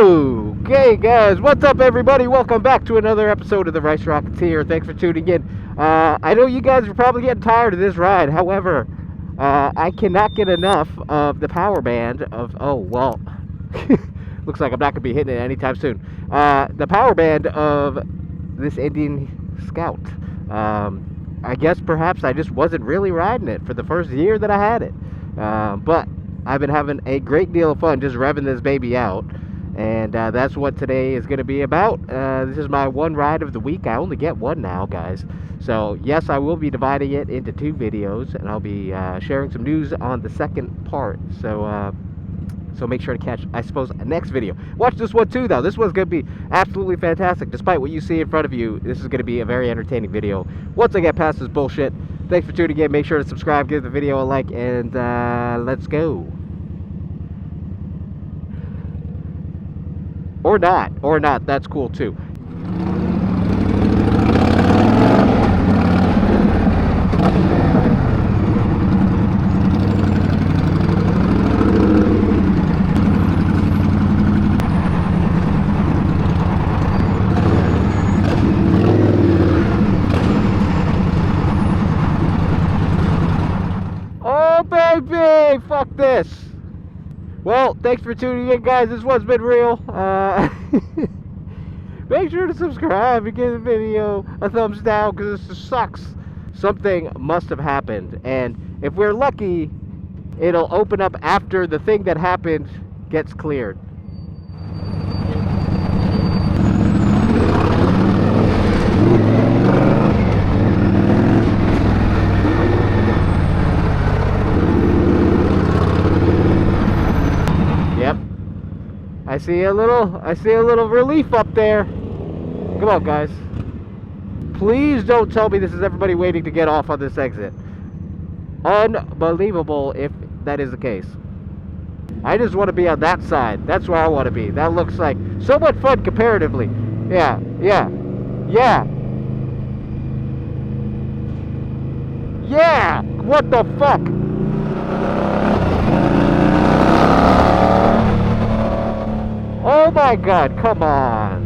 Okay, guys, what's up, everybody? Welcome back to another episode of the Rocketeer. Thanks for tuning in. I know you guys are probably getting tired of this ride. However, I cannot get enough of the power band of. Oh, well, looks like I'm not going to be hitting it anytime soon. The power band of this Indian Scout. I guess perhaps I just wasn't really riding it for the first year that I had it. But I've been having a great deal of fun just revving this baby out. And that's what today is going to be about. This is my one ride of the week. I only get one now, guys. So, yes, I will be dividing it into two videos. And I'll be sharing some news on the second part. So make sure to catch, I suppose, the next video. Watch this one, too, though. This one's going to be absolutely fantastic. Despite what you see in front of you, this is going to be a very entertaining video. Once I get past this bullshit, thanks for tuning in. Make sure to subscribe, give the video a like, and let's go. Or not, that's cool too. Oh baby, fuck this. Well, thanks for tuning in, guys. This one's been real. Make sure to subscribe and give the video a thumbs down, because this sucks. Something must have happened, and if we're lucky, it'll open up after the thing that happened gets cleared. I see a little relief up there. Come on, guys. Please don't tell me this is everybody waiting to get off on this exit. Unbelievable if that is the case. I just want to be on that side. That's where I want to be. That looks like so much fun comparatively. Yeah. Yeah. What the fuck? Oh my god, come on.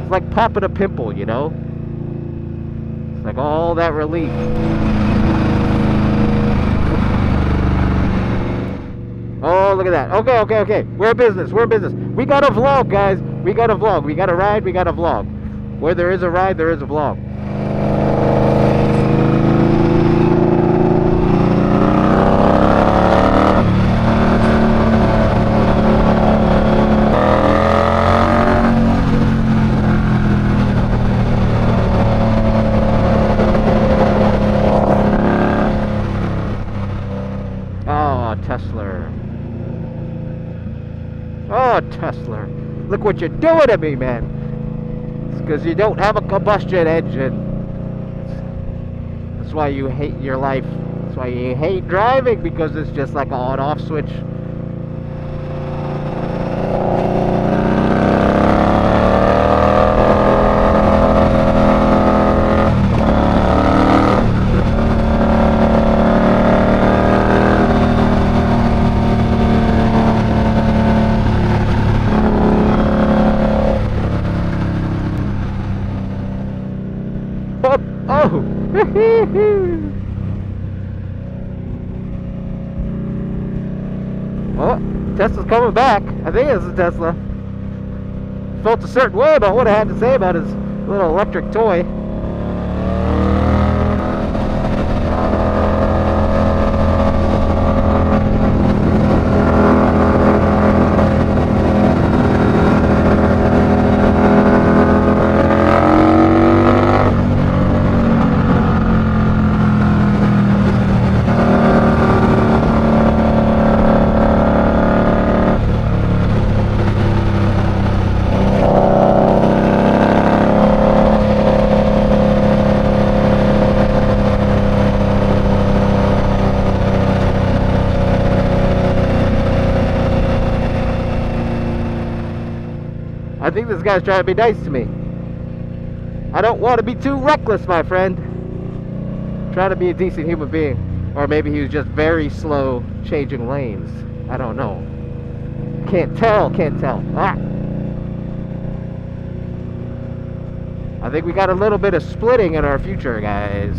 It's like popping a pimple, you know? It's like all that relief. Oh, look at that. Okay. We're in business. We got a vlog, guys. We got a vlog. We got a ride, we got a vlog. Where there is a ride, there is a vlog. Tesla, look what you're doing to me, man. It's because you don't have a combustion engine. That's why you hate your life. That's why you hate driving, because it's just like an on-off switch. Oh, Tesla's coming back. I think it's a Tesla. Felt a certain way about what I had to say about his little electric toy. I think this guy's trying to be nice to me. I don't want to be too reckless, my friend. I'm trying to be a decent human being. Or maybe he was just very slow changing lanes. I don't know. Can't tell. Ah! I think we got a little bit of splitting in our future, guys.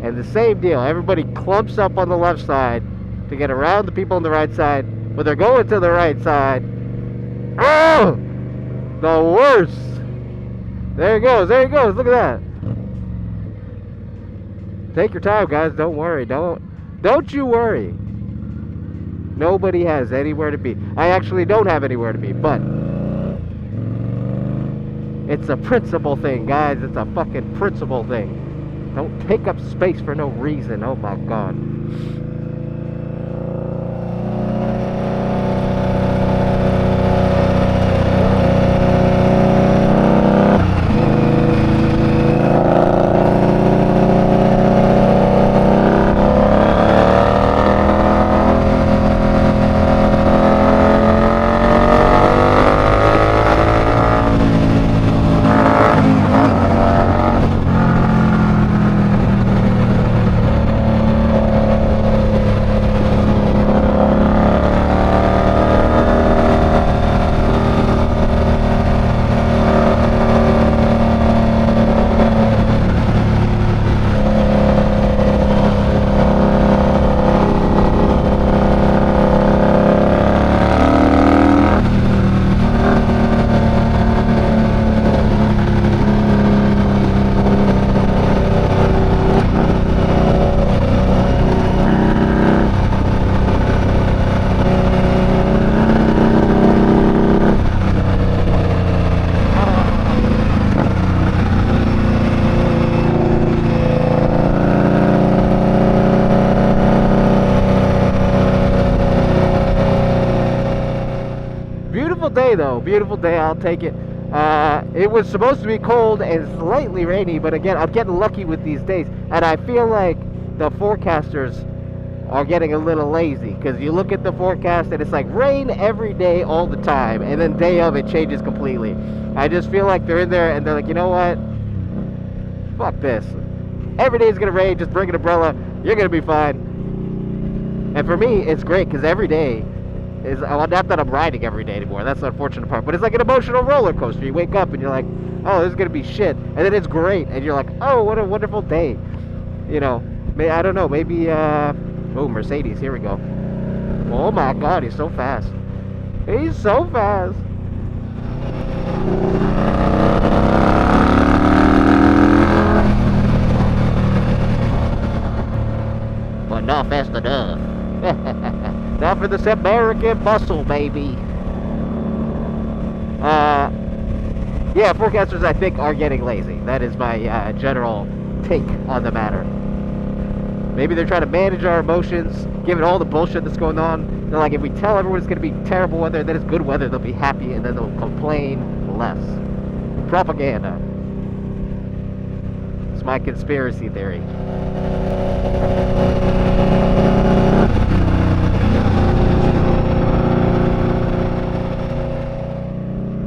And the same deal, everybody clumps up on the left side to get around the people on the right side, but they're going to the right side. Oh! The worst! There he goes, look at that. Take your time, guys, don't worry, don't you worry. Nobody has anywhere to be. I actually don't have anywhere to be, but it's a principle thing, guys, it's a fucking principle thing. Don't take up space for no reason. Oh my god. Day though, beautiful day, I'll take it. It was supposed to be cold and slightly rainy, but again, I'm getting lucky with these days, and I feel like the forecasters are getting a little lazy, because you look at the forecast and it's like rain every day all the time, and then day of it changes completely. I just feel like they're in there and they're like, you know what, fuck this, every day is gonna rain, just bring an umbrella, you're gonna be fine. And for me it's great, because every day is, well, not that I'm riding every day anymore, that's the unfortunate part, but it's like an emotional roller coaster. You wake up and you're like, oh, this is gonna be shit, and then it's great, and you're like, oh, what a wonderful day. You know, I don't know, maybe oh, Mercedes, here we go. Oh my god, he's so fast, he's so fast. But not fast enough. Not for this American muscle, baby. Yeah, forecasters, I think, are getting lazy. That is my general take on the matter. Maybe they're trying to manage our emotions, given all the bullshit that's going on. They're like, if we tell everyone it's going to be terrible weather, then it's good weather, they'll be happy, and then they'll complain less. Propaganda. It's my conspiracy theory.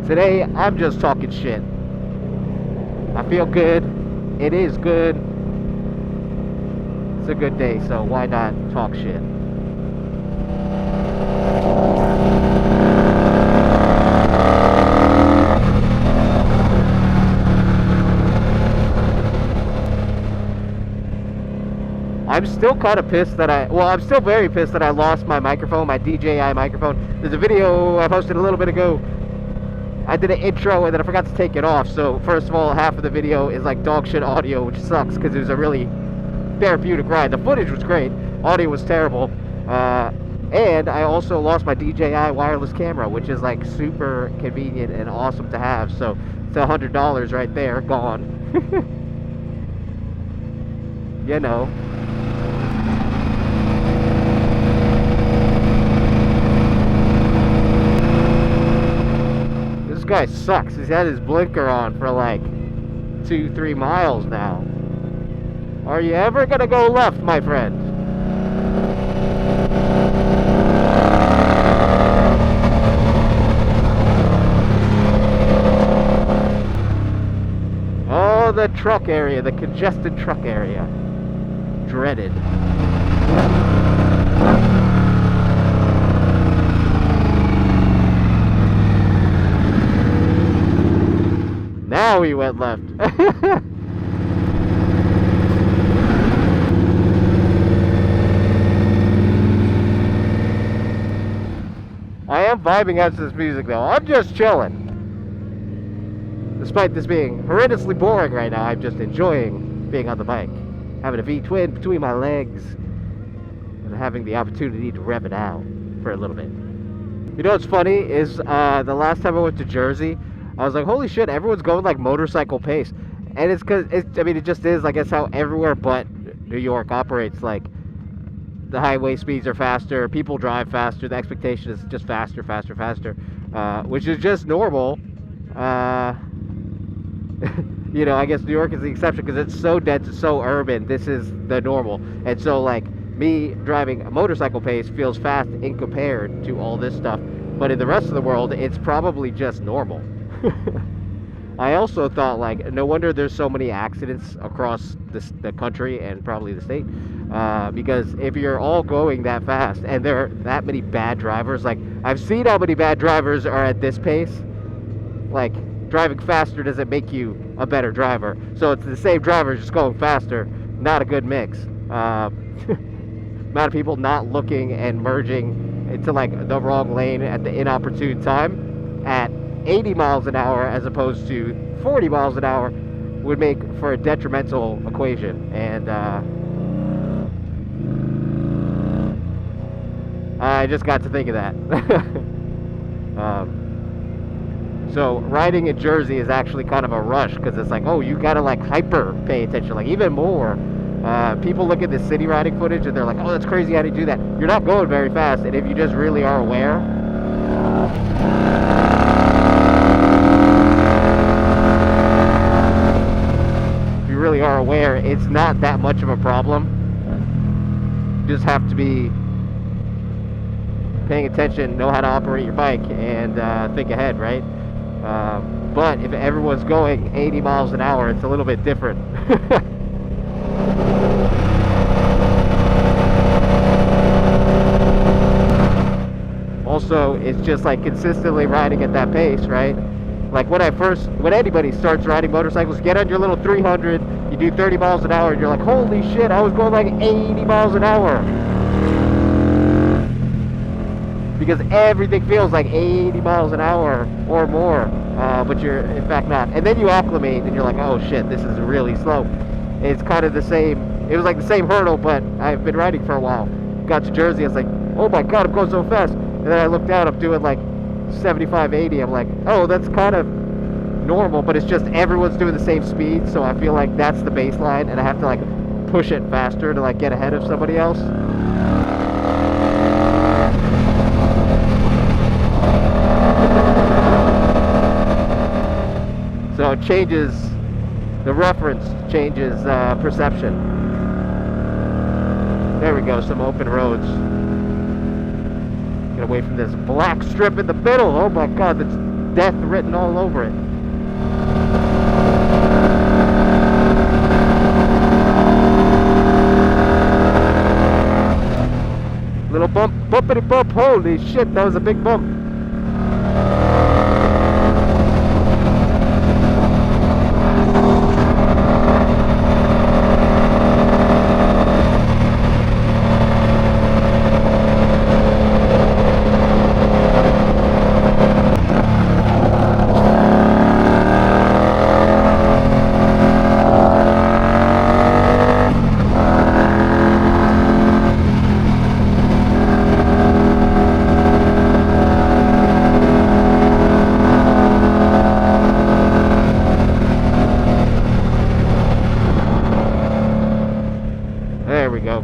Today, I'm just talking shit. I feel good. It is good. It's a good day, so why not talk shit? I'm still kind of pissed that I'm still very pissed that I lost my microphone, my DJI microphone. There's a video I posted a little bit ago. I did an intro and then I forgot to take it off, so first of all, half of the video is like dog shit audio, which sucks because it was a really therapeutic ride. The footage was great, audio was terrible, and I also lost my DJI wireless camera, which is like super convenient and awesome to have, so it's $100 right there, gone. You know. guy sucks. He's had his blinker on for like 2-3 miles now. Are you ever gonna go left, my friend? Oh, the truck area, the congested truck area. Dreaded. Now he went left. I am vibing out to this music though. I'm just chilling. Despite this being horrendously boring right now, I'm just enjoying being on the bike. Having a V-twin between my legs and having the opportunity to rev it out for a little bit. You know what's funny is the last time I went to Jersey, I was like, holy shit, everyone's going like motorcycle pace. And it's because, I mean, it just is, I guess, how everywhere but New York operates. Like, the highway speeds are faster, people drive faster, the expectation is just faster, faster, faster, which is just normal. You know, I guess New York is the exception because it's so dense, it's so urban. This is the normal. And so, like, me driving a motorcycle pace feels fast in compared to all this stuff. But in the rest of the world, it's probably just normal. I also thought, like, no wonder there's so many accidents across the country and probably the state. Because if you're all going that fast and there are that many bad drivers, like, I've seen how many bad drivers are at this pace. Like, driving faster doesn't make you a better driver. So it's the same driver just going faster. Not a good mix. Amount of people not looking and merging into like the wrong lane at the inopportune time at 80 miles an hour as opposed to 40 miles an hour would make for a detrimental equation. And I just got to think of that. So riding in Jersey is actually kind of a rush because it's like, oh, you gotta like hyper pay attention, like even more. People look at the city riding footage and they're like, oh, that's crazy, how do you do that? You're not going very fast, and if you just really are aware, it's not that much of a problem. You just have to be paying attention, know how to operate your bike, and think ahead, right? But if everyone's going 80 miles an hour, it's a little bit different. Also, it's just like consistently riding at that pace, right? Like when anybody starts riding motorcycles, get on your little 300, you do 30 miles an hour, and you're like, holy shit, I was going like 80 miles an hour. Because everything feels like 80 miles an hour or more, but you're in fact not. And then you acclimate and you're like, oh shit, this is really slow. It's kind of the same, it was like the same hurdle, but I've been riding for a while. Got to Jersey, I was like, oh my god, I'm going so fast. And then I looked down, I'm doing like 75, 80. I'm like, oh, that's kind of normal, but it's just everyone's doing the same speed, so I feel like that's the baseline, and I have to like push it faster to like get ahead of somebody else. So it changes, the reference changes perception. There we go, some open roads. Get away from this black strip in the middle. Oh my god, that's death written all over it. Little bump, bumpity bump. Holy shit, that was a big bump.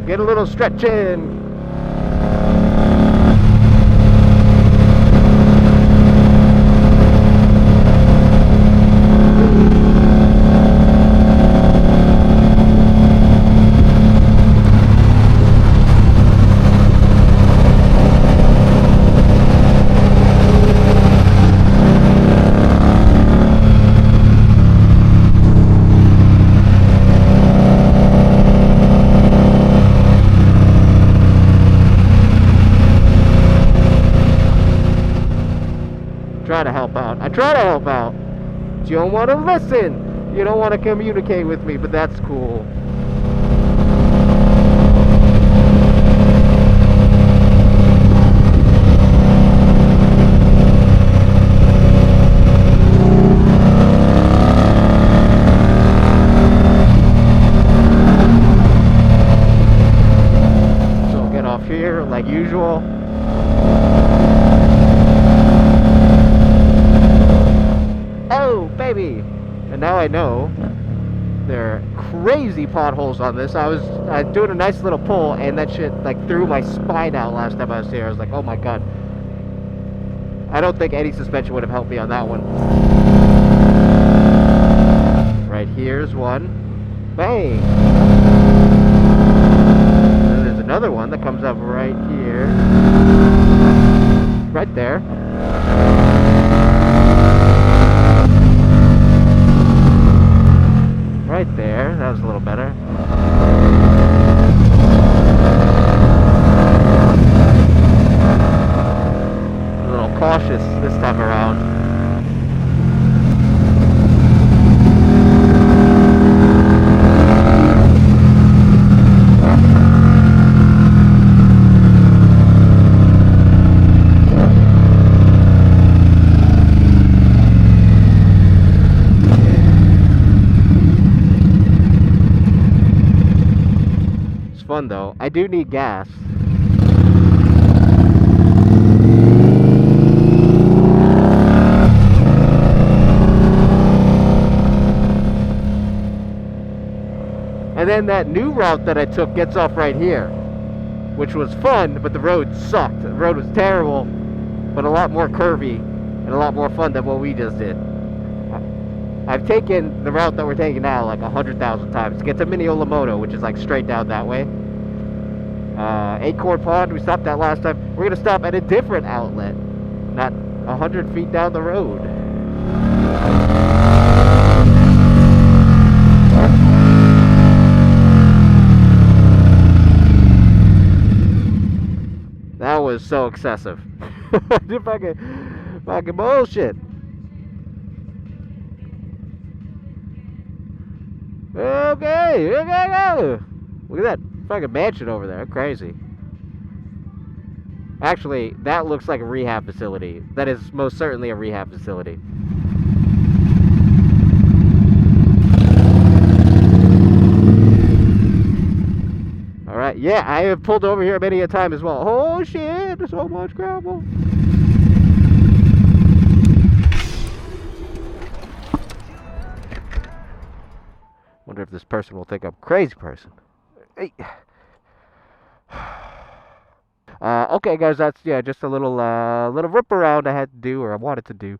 Get a little stretch in. try to help out. I try to help out. But you don't want to listen. You don't want to communicate with me, but that's cool. Here like usual. Oh baby, and now I know there are crazy potholes on this. I was doing a nice little pull and that shit like threw my spine out last time I was here. I was like, oh my god, I don't think any suspension would have helped me on that one. Right here's one. Bang. Another one that comes up right here. Right there. Right there. That was a little better. A little cautious this time around. Fun though. I do need gas. And then that new route that I took gets off right here, which was fun, but the road sucked. The road was terrible, but a lot more curvy and a lot more fun than what we just did. I've taken the route that we're taking now like 100,000 times to get to Minneola, which is like straight down that way. Acorn Pond, we stopped at last time. We're going to stop at a different outlet, not 100 feet down the road. That was so excessive. fucking bullshit. Okay, here we go. Look at that fucking mansion over there. Crazy. Actually, that looks like a rehab facility. That is most certainly a rehab facility. Alright, yeah, I have pulled over here many a time as well. Oh shit, there's so much gravel. Wonder if this person will think I'm a crazy person. Hey. Okay guys, that's just a little rip around I had to do, or I wanted to do.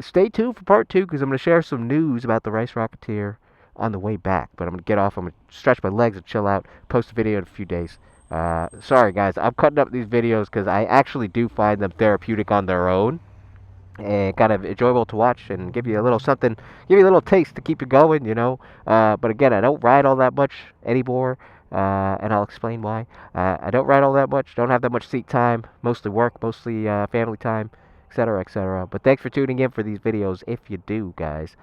Stay tuned for part 2 because I'm going to share some news about the Rice Rocketeer on the way back. But I'm going to get off, I'm going to stretch my legs and chill out, post a video in a few days. Sorry guys, I'm cutting up these videos because I actually do find them therapeutic on their own. And kind of enjoyable to watch and give you a little something, give you a little taste to keep you going, you know. But again, I don't ride all that much anymore. And I'll explain why. I don't ride all that much, don't have that much seat time, mostly work, mostly family time, etc., etc. But thanks for tuning in for these videos. If you do, guys,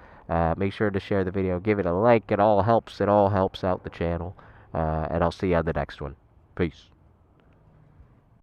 make sure to share the video, give it a like. It all helps out the channel. And I'll see you on the next one. Peace.